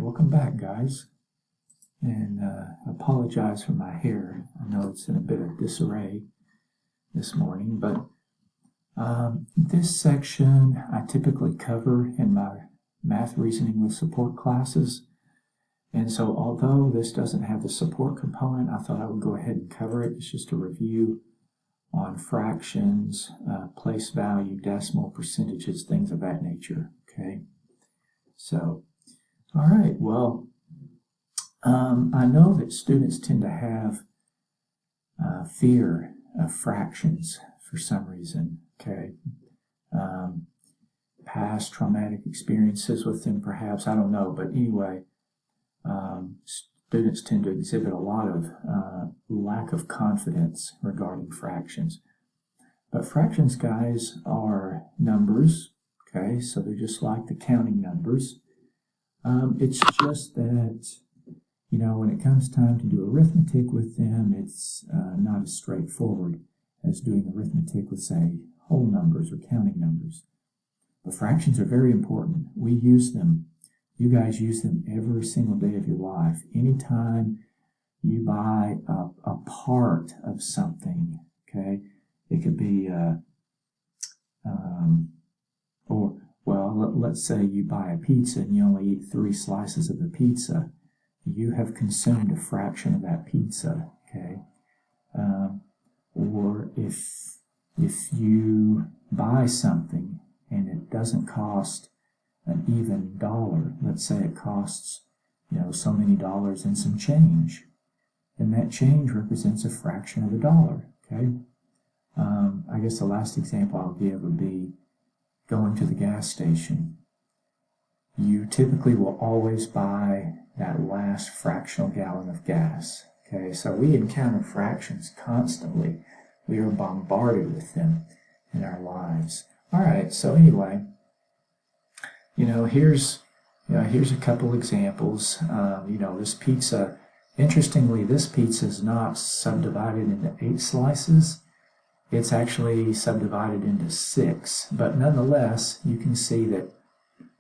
welcome back, guys. And apologize for my hair. I know it's in a bit of disarray this morning, but this section I typically cover in my math reasoning with support classes. And so although this doesn't have the support component, I thought I would go ahead and cover it. It's just a review on fractions, place value, decimal, percentages, things of that nature. Okay. So, all right, well, I know that students tend to have fear of fractions for some reason, okay? Past traumatic experiences with them, perhaps, I don't know, but anyway, students tend to exhibit a lot of lack of confidence regarding fractions. But fractions, guys, are numbers, okay? So they're just like the counting numbers. It's just that, you know, when it comes time to do arithmetic with them, it's not as straightforward as doing arithmetic with, say, whole numbers or counting numbers. But fractions are very important. We use them. You guys use them every single day of your life. Anytime you buy a part of something, okay, it could be, let's say you buy a pizza and you only eat 3 slices of the pizza. You have consumed a fraction of that pizza, okay? Or if you buy something and it doesn't cost an even dollar, let's say it costs, you know, so many dollars and some change, then that change represents a fraction of a dollar, okay? I guess the last example I'll give would be going to the gas station. You typically will always buy that last fractional gallon of gas. Okay, so we encounter fractions constantly. We are bombarded with them in our lives. All right, so anyway, here's a couple examples. This pizza, interestingly, this pizza is not subdivided into 8 slices. It's actually subdivided into 6, but nonetheless, you can see that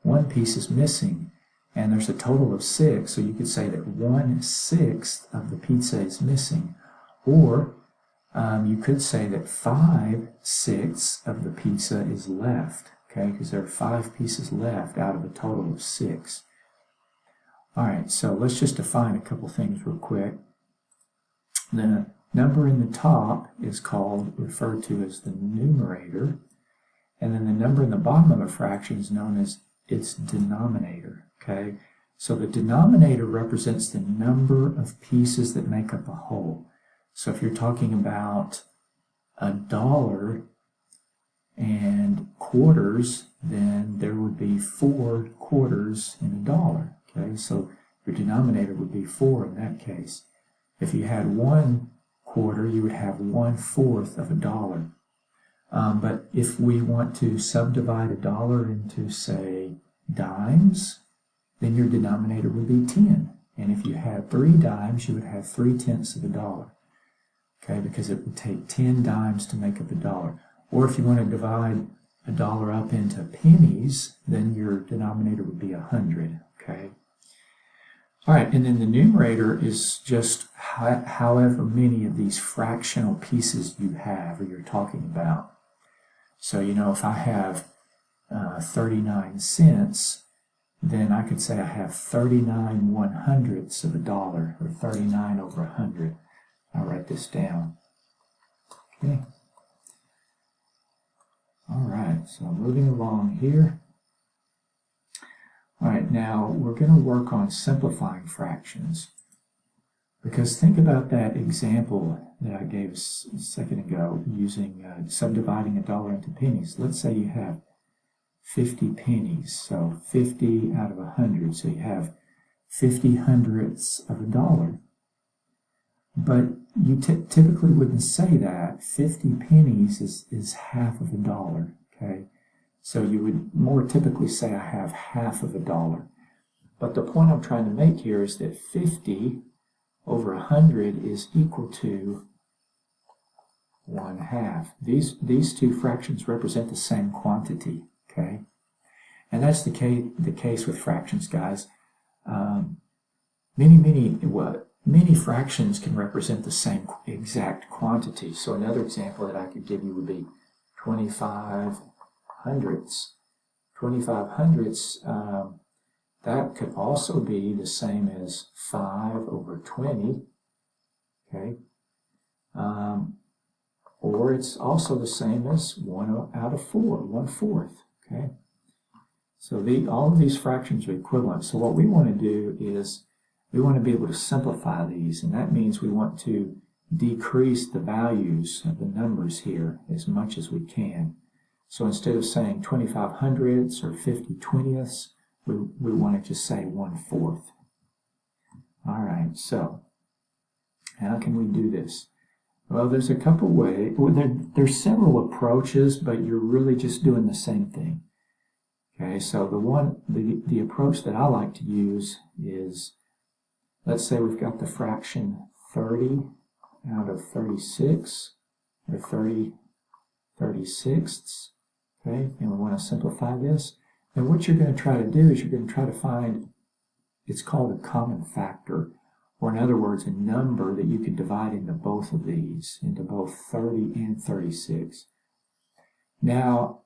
one piece is missing, and there's a total of 6, so you could say that 1/6 of the pizza is missing, or you could say that 5/6 of the pizza is left, okay, because there are 5 pieces left out of a total of 6. All right, so let's just define a couple things real quick. The number in the top is referred to as the numerator, and then the number in the bottom of a fraction is known as its denominator, okay? So the denominator represents the number of pieces that make up a whole. So if you're talking about $1 and quarters, then there would be 4 quarters in $1, okay? So your denominator would be 4 in that case. If you had 1 quarter, you would have 1/4 of $1. But if we want to subdivide $1 into, say, dimes, then your denominator would be 10. And if you had 3 dimes, you would have 3/10 of $1. Okay, because it would take 10 dimes to make up $1. Or if you want to divide $1 up into pennies, then your denominator would be 100. Okay. All right, and then the numerator is just however many of these fractional pieces you have or you're talking about. So, if I have 39 cents, then I could say I have 39 1/100ths of $1, or 39 over 100. I'll write this down. Okay. All right, so moving along here. All right, now we're going to work on simplifying fractions. Because think about that example that I gave a second ago using subdividing $1 into pennies. Let's say you have 50 pennies, so 50 out of 100, so you have 50 hundredths of $1. But you typically wouldn't say that. 50 pennies is half of $1, okay? So you would more typically say I have half of $1. But the point I'm trying to make here is that 50 over 100 is equal to 1/2. These two fractions represent the same quantity, okay? And that's the case with fractions, guys. many fractions can represent the same exact quantity. So another example that I could give you would be 25 hundredths. 25 hundredths, that could also be the same as 5 over 20, okay? Or it's also the same as 1 out of 4, 1/4, okay? So all of these fractions are equivalent. So what we want to do is we want to be able to simplify these, and that means we want to decrease the values of the numbers here as much as we can. So instead of saying 25 hundredths or 50 twentieths, we want to just say 1/4. All right, so how can we do this? Well, there's a couple ways. Well, there's several approaches, but you're really just doing the same thing. Okay, so the approach that I like to use is, let's say we've got the fraction 30 out of 36, or 30 36ths, okay, and we want to simplify this. And what you're going to try to do is you're going to try to find, it's called a common factor, or in other words, a number that you could divide into both of these, into both 30 and 36. Now,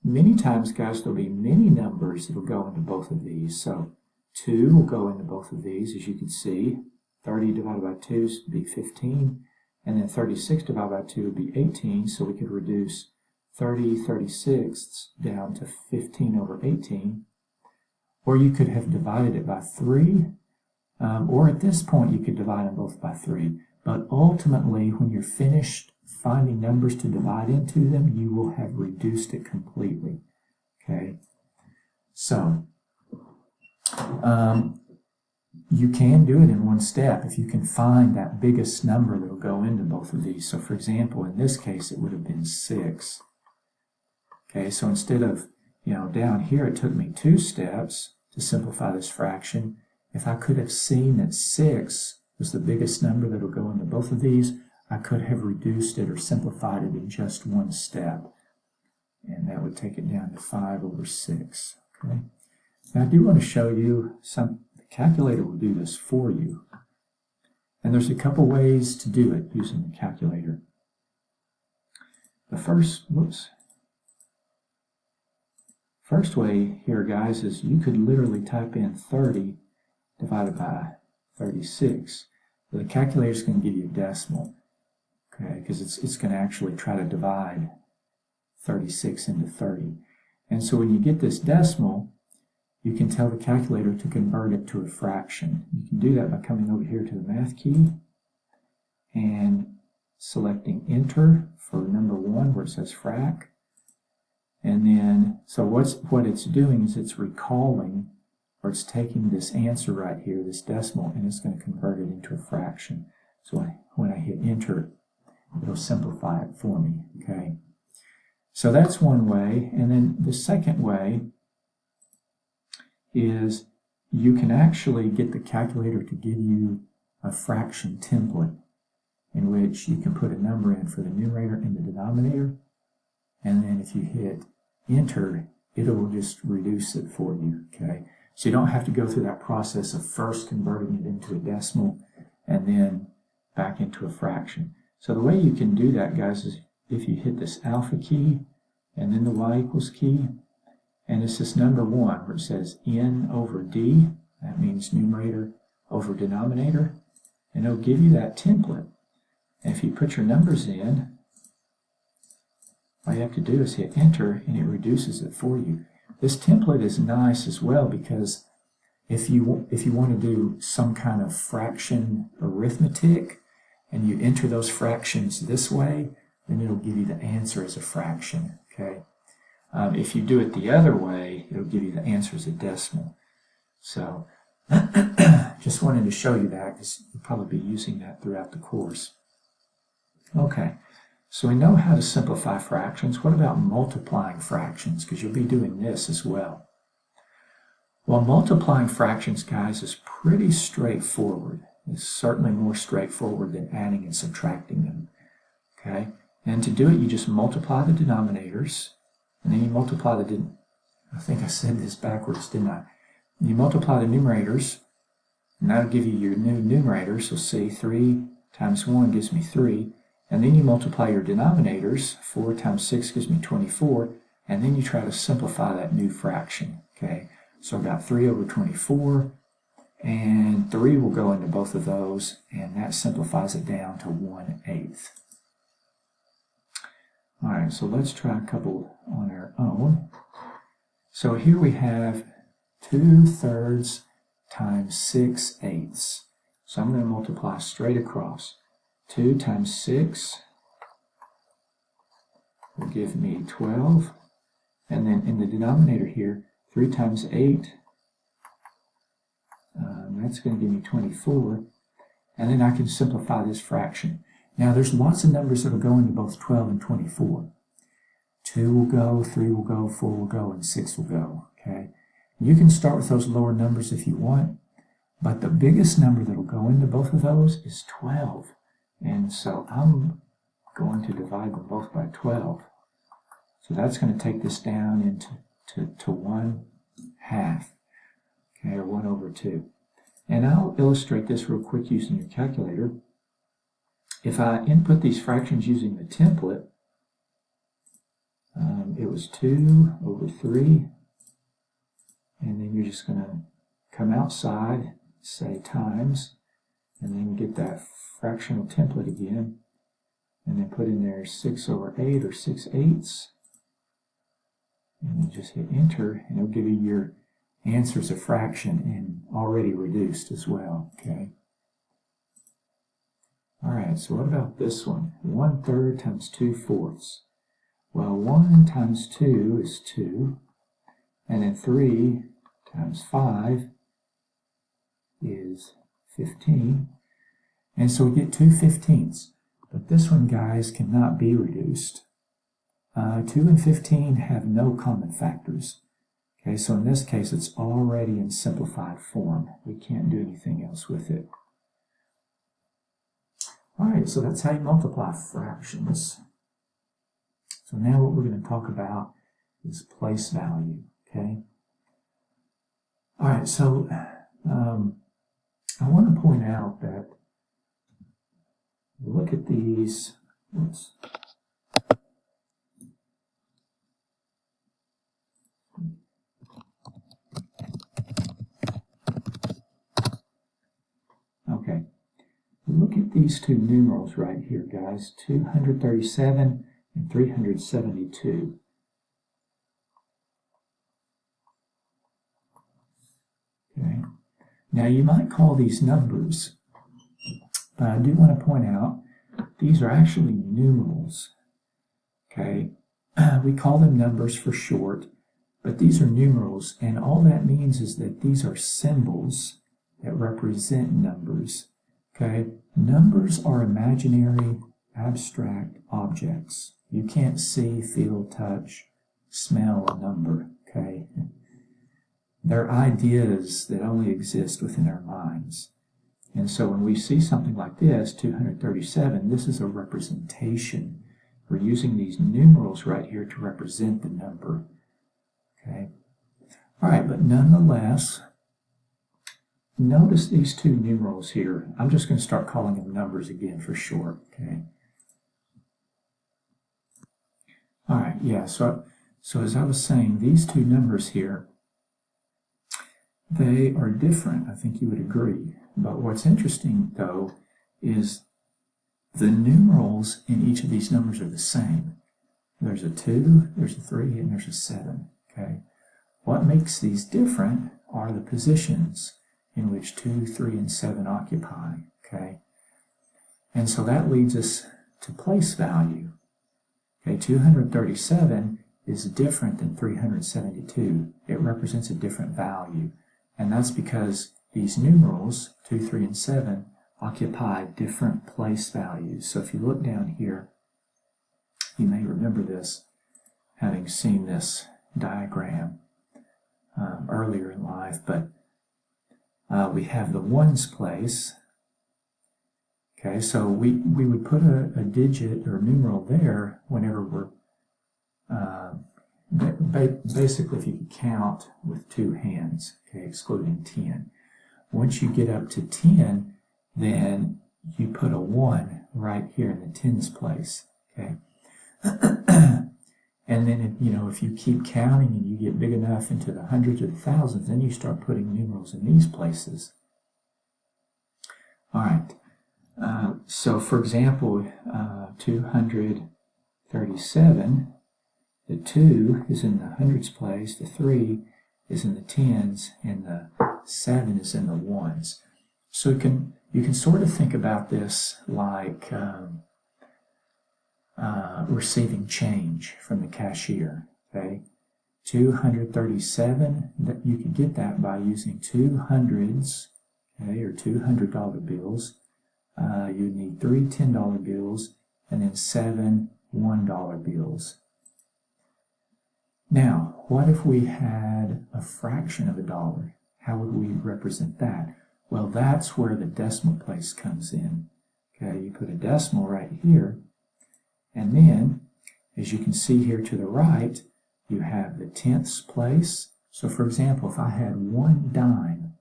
many times, guys, there'll be many numbers that will go into both of these. So 2 will go into both of these, as you can see. 30 divided by 2 would be 15, and then 36 divided by 2 would be 18, so we could reduce 30 36ths down to 15 over 18. Or you could have divided it by 3, or at this point you could divide them both by 3. But ultimately, when you're finished finding numbers to divide into them, you will have reduced it completely. Okay, so you can do it in one step if you can find that biggest number that will go into both of these. So for example, in this case, it would have been 6. Okay, so instead of, down here, it took me 2 steps to simplify this fraction. If I could have seen that 6 was the biggest number that will go into both of these, I could have reduced it or simplified it in just one step. And that would take it down to 5 over 6. Okay. Now I do want to show you the calculator will do this for you. And there's a couple ways to do it using the calculator. The first way here, guys, is you could literally type in 30 divided by 36. The calculator is going to give you a decimal, okay, because it's going to actually try to divide 36 into 30. And so when you get this decimal, you can tell the calculator to convert it to a fraction. You can do that by coming over here to the math key and selecting enter for number 1 where it says frac. And then, so what it's doing is it's recalling, or it's taking this answer right here, this decimal, and it's going to convert it into a fraction. So when I hit enter, it'll simplify it for me, okay? So that's one way. And then the second way is you can actually get the calculator to give you a fraction template in which you can put a number in for the numerator and the denominator, and then if you hit enter, it'll just reduce it for you, okay? So you don't have to go through that process of first converting it into a decimal and then back into a fraction. So the way you can do that, guys, is if you hit this alpha key and then the y equals key, and it's this number 1 where it says n over d, that means numerator over denominator, and it'll give you that template. And if you put your numbers in, all you have to do is hit enter and it reduces it for you. This template is nice as well because if you want to do some kind of fraction arithmetic and you enter those fractions this way, then it'll give you the answer as a fraction, okay? If you do it the other way, it'll give you the answer as a decimal. So just wanted to show you that because you'll probably be using that throughout the course. Okay, so we know how to simplify fractions. What about multiplying fractions? Because you'll be doing this as well. Well, multiplying fractions, guys, is pretty straightforward. It's certainly more straightforward than adding and subtracting them. Okay, and to do it, you just multiply the denominators, and then you multiply I think I said this backwards, didn't I? You multiply the numerators, and that'll give you your new numerator. So see, 3 times 1 gives me 3. And then you multiply your denominators. 4 times 6 gives me 24. And then you try to simplify that new fraction. Okay, so I've got 3 over 24. And 3 will go into both of those. And that simplifies it down to 1/8. All right, so let's try a couple on our own. So here we have 2/3 times 6/8. So I'm going to multiply straight across. 2 times 6 will give me 12. And then in the denominator here, 3 times 8, that's going to give me 24. And then I can simplify this fraction. Now there's lots of numbers that will go into both 12 and 24. 2 will go, 3 will go, 4 will go, and 6 will go. Okay. You can start with those lower numbers if you want, but the biggest number that will go into both of those is 12. And so I'm going to divide them both by 12. So that's going to take this down into 1/2, okay, or 1/2. And I'll illustrate this real quick using your calculator. If I input these fractions using the template, it was 2/3. And then you're just going to come outside, say times, and then get that fractional template again, and then put in there 6/8 or 6/8, and then just hit enter, and it'll give you your answer as a fraction and already reduced as well. Okay. All right, so what about this one? 1/3 times 2/4. Well, 1 times 2 is 2, and then 3 times 5 is 15. And so we get 2/15. But this one, guys, cannot be reduced. 2 and 15 have no common factors. Okay, so in this case, it's already in simplified form. We can't do anything else with it. All right, so that's how you multiply fractions. So now what we're going to talk about is place value. Okay. All right, so I want to point out that look at these. Oops. Okay, look at these two numerals right here, guys. 237 and 372. Okay. Now you might call these numbers, but I do want to point out these are actually numerals. Okay, we call them numbers for short, but these are numerals, and all that means is that these are symbols that represent numbers. Okay, numbers are imaginary, abstract objects. You can't see, feel, touch, smell a number. Okay. They're ideas that only exist within our minds. And so when we see something like this, 237, this is a representation. We're using these numerals right here to represent the number. Okay. All right, but nonetheless, notice these two numerals here. I'm just going to start calling them numbers again for short. Okay. All right, yeah, so as I was saying, these two numbers here, they are different. I think you would agree. But what's interesting, though, is the numerals in each of these numbers are the same. There's a 2, there's a 3, and there's a 7. Okay. What makes these different are the positions in which 2, 3, and 7 occupy. Okay. And so that leads us to place value. Okay, 237 is different than 372. It represents a different value. And that's because these numerals, 2, 3, and 7, occupy different place values. So if you look down here, you may remember this, having seen this diagram earlier in life, but we have the ones place. Okay, so we would put a digit or numeral there whenever we're basically if you could count with two hands, okay, excluding 10. Once you get up to 10, then you put a 1 right here in the tens place, okay? And then, if you keep counting and you get big enough into the hundreds or the thousands, then you start putting numerals in these places. All right. So, for example, 237, the 2 is in the hundreds place, the 3 is in the tens, and the 7 is in the ones. So you can sort of think about this like receiving change from the cashier. Okay, 237. You could get that by using 2 hundreds, okay, or $200 bills. You would need 3 $10 bills and then 7 $1 bills. Now, what if we had a fraction of a dollar? How would we represent that? Well, that's where the decimal place comes in. Okay, you put a decimal right here, and then, as you can see here to the right, you have the tenths place. So, for example, if I had 1 dime,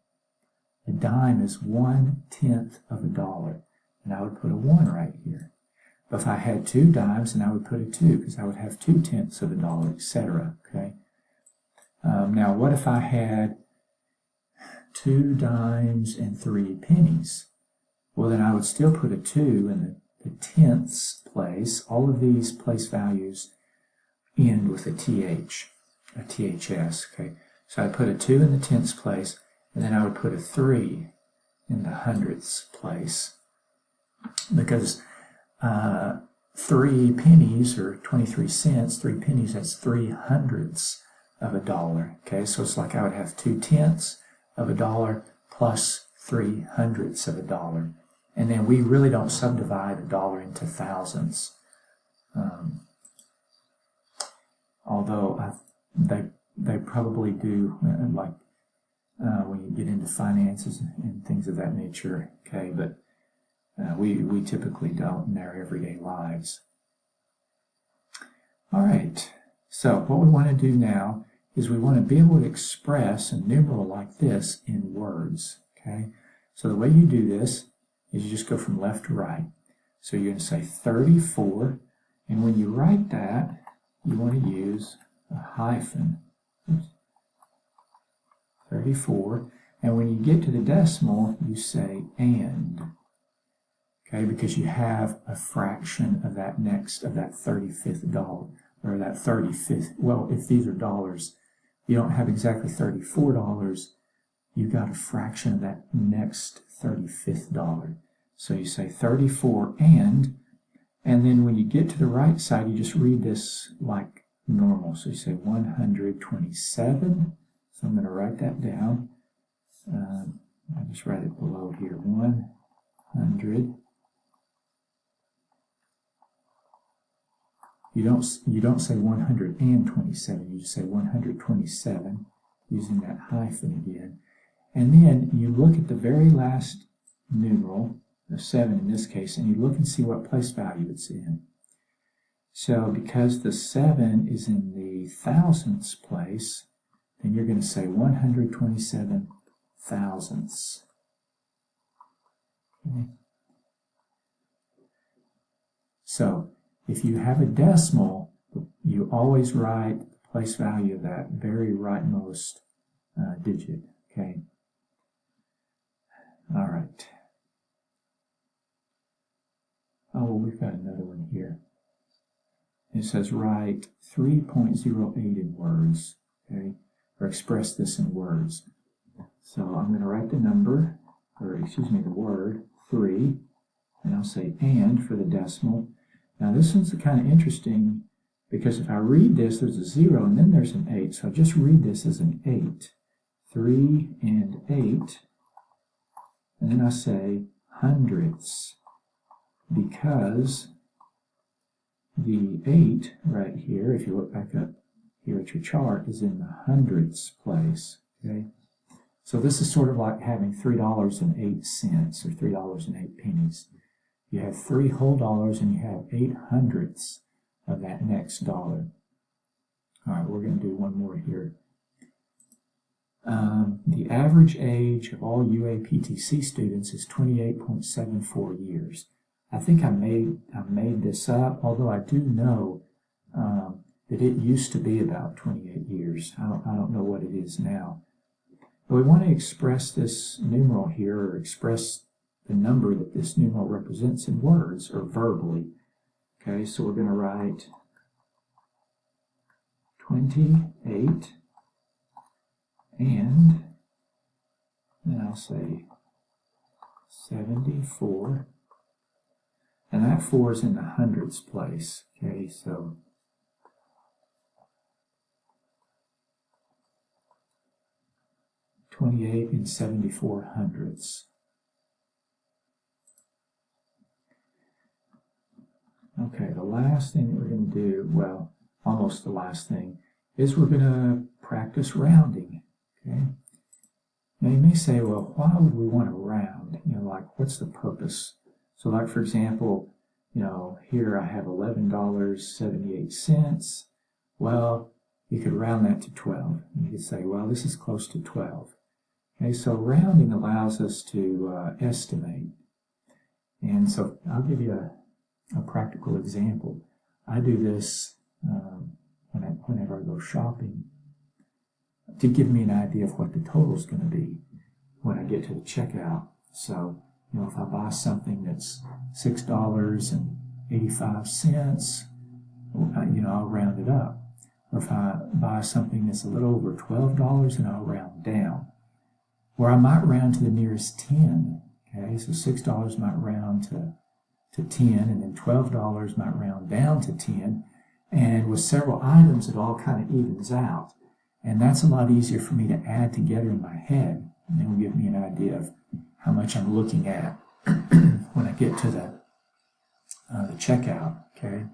a dime is 1/10 of a dollar, and I would put a 1 right here. But if I had 2 dimes, then I would put a 2, because I would have 2/10 of a dollar, etc. Okay. Now, what if I had 2 dimes and 3 pennies? Well, then I would still put a 2 in the tenths place. All of these place values end with a TH, a THS. Okay. So I put a 2 in the tenths place, and then I would put a 3 in the hundredths place, because 3 pennies, or 23 cents, 3 pennies, that's 3 hundredths of a dollar. Okay, so it's like I would have 2/10 of a dollar plus 3 hundredths of a dollar. And then we really don't subdivide a dollar into thousandths. Although they probably do, like when you get into finances and things of that nature. Okay, but we typically don't in our everyday lives. All right, so what we want to do now is we want to be able to express a numeral like this in words. Okay, so the way you do this is you just go from left to right. So you're going to say 34, and when you write that, you want to use a hyphen. Oops. 34, and when you get to the decimal, you say and. Okay, because you have a fraction of that of that 35th dollar, or that 35th, well, if these are dollars, you don't have exactly $34, you've got a fraction of that next 35th dollar. So you say 34 and then when you get to the right side, you just read this like normal. So you say 127, so I'm going to write that down. I'll just write it below here, 100. You don't say 127, you just say 127, using that hyphen again. And then you look at the very last numeral, the 7 in this case, and you look and see what place value it's in. So because the 7 is in the thousandths place, then you're going to say 127 thousandths. Okay. So if you have a decimal, you always write the place value of that very rightmost digit. Okay. All right. Oh, well, we've got another one here. It says write 3.08 in words. Okay, or express this in words. So I'm going to write the number, or excuse me, the word 3, and I'll say and for the decimal. Now this one's kind of interesting because if I read this, there's a 0 and then there's an 8. So I just read this as an 8. 3 and 8. And then I say hundredths, because the 8 right here, if you look back up here at your chart, is in the hundredths place. Okay, so this is sort of like having $3.08 or $3.08. You have 3 whole dollars and you have 8 hundredths of that next dollar. All right, we're going to do one more here. The average age of all UAPTC students is 28.74 years. I think I made this up, although I do know that it used to be about 28 years. I don't know what it is now. But we want to express this numeral here, or express the number that this numeral represents in words or verbally. Okay, so we're going to write 28, and then I'll say 74, and that 4 is in the hundreds place. Okay, so 28 and 74 hundredths. Okay, the last thing that we're going to do, well, almost the last thing, is we're going to practice rounding. Okay. Now you may say, well, why would we want to round? You know, like, what's the purpose? So, like, for example, you know, here I have $11.78. Well, you could round that to 12. You could say, well, this is close to 12. Okay, so rounding allows us to estimate. And so I'll give you a practical example. I do this whenever I go shopping to give me an idea of what the total is going to be when I get to the checkout. So, you know, if I buy something that's $6.85, you know, I'll round it up. Or if I buy something that's a little over $12, and I'll round down. Or I might round to the nearest 10. Okay, so $6 might round to 10, and then $12 might round down to 10. And with several items, it all kind of evens out. And that's a lot easier for me to add together in my head. And it will give me an idea of how much I'm looking at when I get to the checkout. Okay,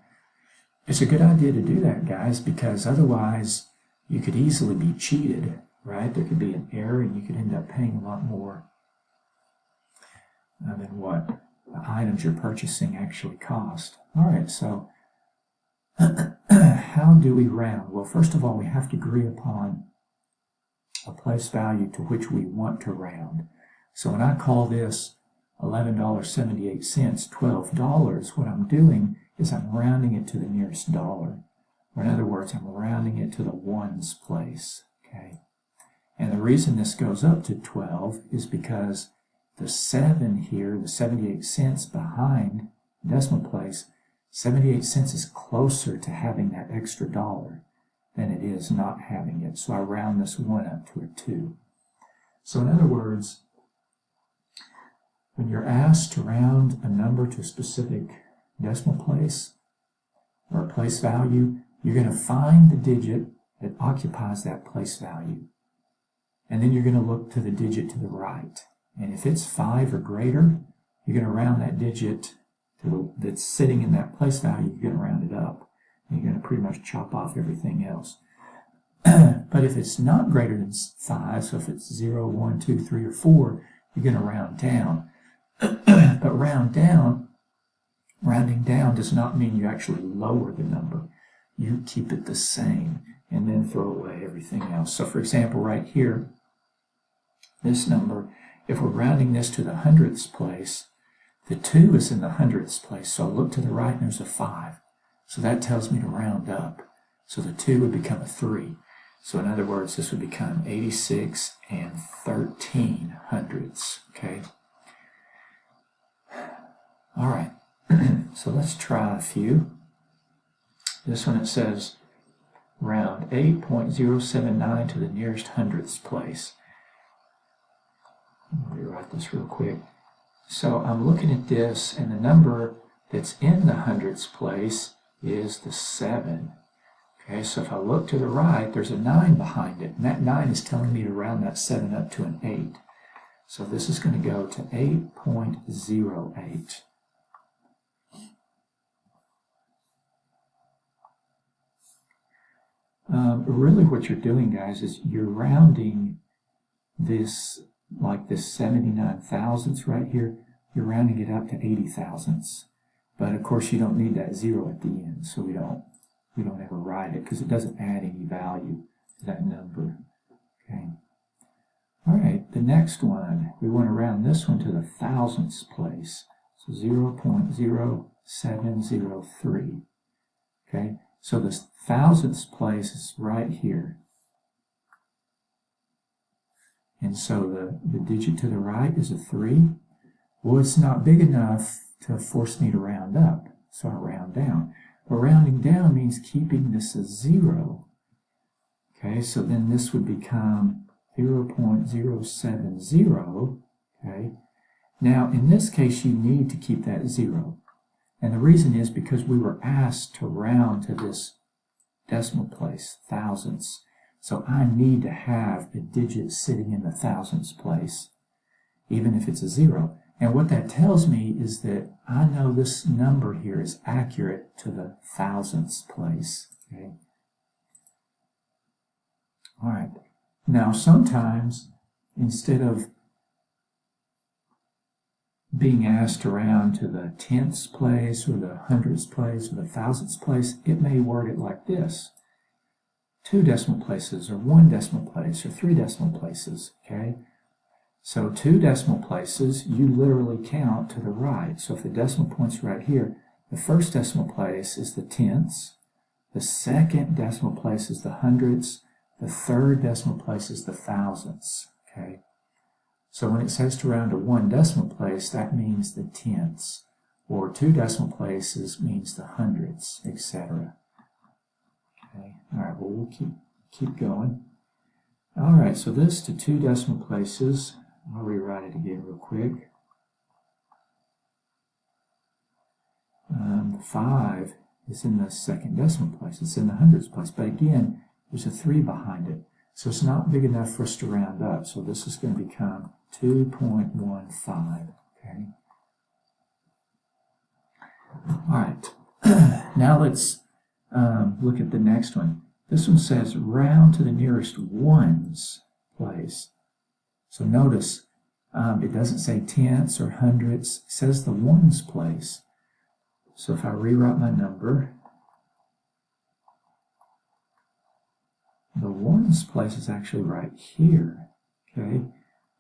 it's a good idea to do that, guys, because otherwise you could easily be cheated, right? There could be an error, and you could end up paying a lot more than what the items you're purchasing actually cost. All right, so how do we round? Well, first of all, we have to agree upon a place value to which we want to round. So when I call this $11.78, $12, what I'm doing is I'm rounding it to the nearest dollar. Or in other words, I'm rounding it to the ones place. Okay. And the reason this goes up to 12 is because the 7 here, the 78 cents behind decimal place, 78 cents is closer to having that extra dollar than it is not having it. So I round this 1 up to a 2. So in other words, when you're asked to round a number to a specific decimal place or a place value, you're going to find the digit that occupies that place value. And then you're going to look to the digit to the right. And if it's 5 or greater, you're going to round that digit that's sitting in that place value, you're going to round it up. And you're going to pretty much chop off everything else. But if it's not greater than 5, so if it's 0, 1, 2, 3, or 4, you're going to round down. But rounding down does not mean you actually lower the number. You keep it the same and then throw away everything else. So for example, right here, this number, if we're rounding this to the hundredths place, the 2 is in the hundredths place. So I'll look to the right and there's a 5. So that tells me to round up. So the 2 would become a 3. So in other words, this would become 86 and 13 hundredths. Okay. All right. So let's try a few. This one, it says round 8.079 to the nearest hundredths place. Let me rewrite this real quick. So I'm looking at this, and the number that's in the hundredths place is the 7. Okay, so if I look to the right, there's a 9 behind it, and that 9 is telling me to round that 7 up to an 8. So this is going to go to 8.08. Really what you're doing, guys, is you're rounding this, like this 79 thousandths right here, you're rounding it up to 80 thousandths. But of course you don't need that 0 at the end, so we don't we don't ever write it because it doesn't add any value to that number. Okay. All right, the next one, we want to round this one to the thousandths place. So 0.0703. Okay, so the thousandths place is right here. And so the digit to the right is a 3. Well, it's not big enough to force me to round up, so I round down. But rounding down means keeping this as 0. Okay, so then this would become 0.070. Okay, now in this case you need to keep that 0. And the reason is because we were asked to round to this decimal place, thousandths. So I need to have a digit sitting in the thousandths place, even if it's a 0. And what that tells me is that I know this number here is accurate to the thousandths place. Okay. All right. Now sometimes, instead of being asked to round to the tenths place or the hundredths place or the thousandths place, it may word it like this: 2 decimal places, or 1 decimal place, or 3 decimal places. Okay, so 2 decimal places you literally count to the right. So if the decimal point's right here, the first decimal place is the tenths, the second decimal place is the hundredths, the third decimal place is the thousandths. Okay. So when it says to round to 1 decimal place, that means the tenths, or 2 decimal places means the hundredths, etc. Okay. All right. Well, we'll keep going. All right. So this to 2 decimal places. I'll rewrite it again real quick. 5 is in the second decimal place. It's in the hundredths place, but again, there's a 3 behind it. So it's not big enough for us to round up. So this is going to become 2.15. Okay. All right. Now let's look at the next one. This one says round to the nearest ones place. So notice it doesn't say tenths or hundredths. It says the ones place. So if I rewrite my number, the ones place is actually right here, okay?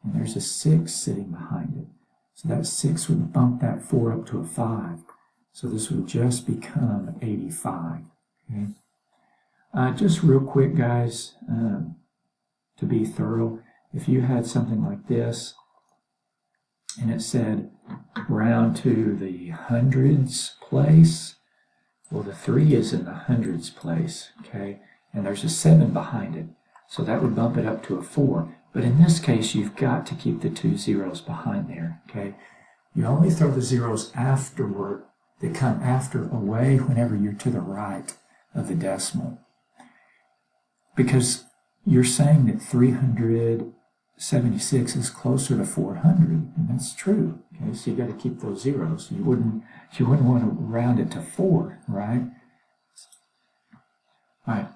And there's a 6 sitting behind it. So that 6 would bump that 4 up to a 5. So this would just become 85, okay? Just real quick, guys, to be thorough, if you had something like this, and it said round to the hundreds place, well, the 3 is in the hundreds place, okay? And there's a 7 behind it, so that would bump it up to a 4. But in this case, you've got to keep the 2 zeros behind there, okay? You only throw the zeros afterward, they come after away whenever you're to the right of the decimal. Because you're saying that 376 is closer to 400, and that's true, okay? So you got to keep those zeros. You wouldn't want to round it to 4, right? All right.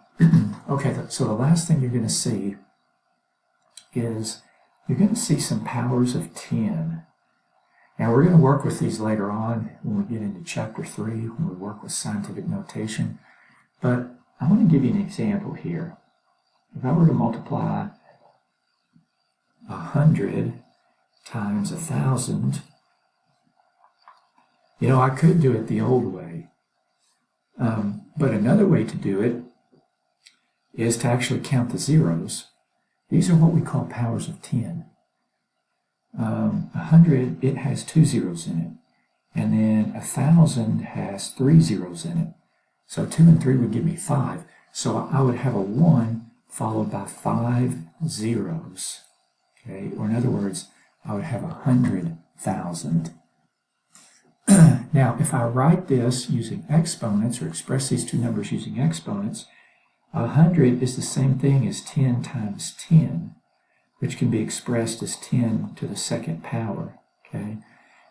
Okay, so the last thing you're going to see is you're going to see some powers of 10. Now we're going to work with these later on when we get into chapter 3, when we work with scientific notation. But I want to give you an example here. If I were to multiply 100 times 1,000, I could do it the old way. But another way to do it is to actually count the zeros. These are what we call powers of 10. 100, it has 2 zeros in it. And then 1,000 has 3 zeros in it. So 2 and 3 would give me 5. So I would have a 1 followed by 5 zeros. Okay? Or in other words, I would have 100,000. Now, if I write this using exponents, or express these two numbers using exponents, 100 is the same thing as 10 times 10, which can be expressed as 10 to the second power, okay?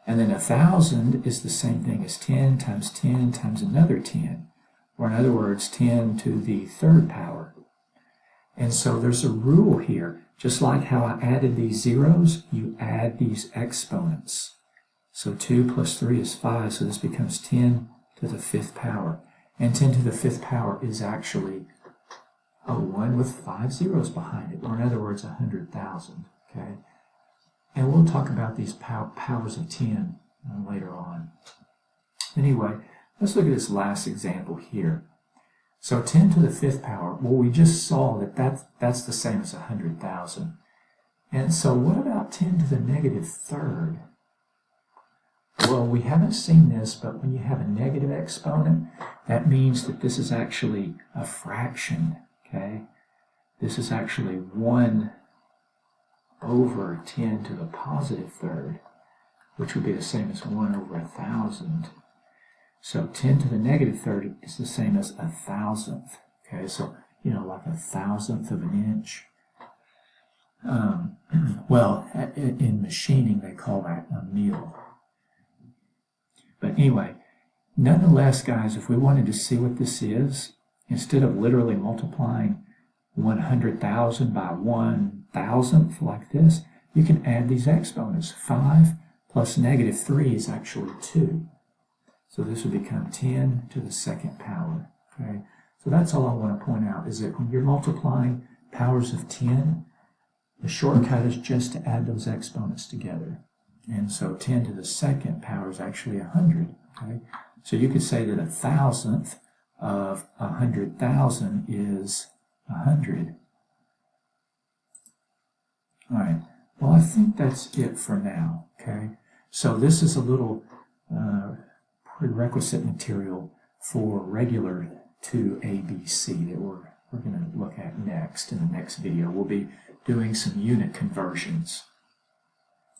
And then 1,000 is the same thing as 10 times 10 times another 10, or in other words, 10 to the third power. And so there's a rule here. Just like how I added these zeros, you add these exponents. So 2 plus 3 is 5, so this becomes 10 to the fifth power. And 10 to the fifth power is actually a 1 with 5 zeros behind it, or in other words, 100,000. Okay? And we'll talk about these powers of 10 later on. Anyway, let's look at this last example here. So 10 to the fifth power, well, we just saw that that's the same as 100,000. And so what about 10 to the negative third? Well, we haven't seen this, but when you have a negative exponent, that means that this is actually a fraction, okay? This is actually 1 over 10 to the positive third, which would be the same as 1 over 1,000. So 10 to the negative third is the same as 1,000th, okay? So, you know, like 1,000th of an inch. Well, in machining, they call that a mil. But anyway, nonetheless, guys, if we wanted to see what this is, instead of literally multiplying 100,000 by 1,000th like this, you can add these exponents. 5 plus negative 3 is actually 2. So this would become 10 to the second power. Okay? So that's all I want to point out, is that when you're multiplying powers of 10, the shortcut is just to add those exponents together. And so 10 to the second power is actually 100. Okay? So you could say that 1,000th of 100,000 is 100. All right. Well, I think that's it for now. Okay. So this is a little prerequisite material for regular 2 ABC that we're going to look at next in the next video. We'll be doing some unit conversions.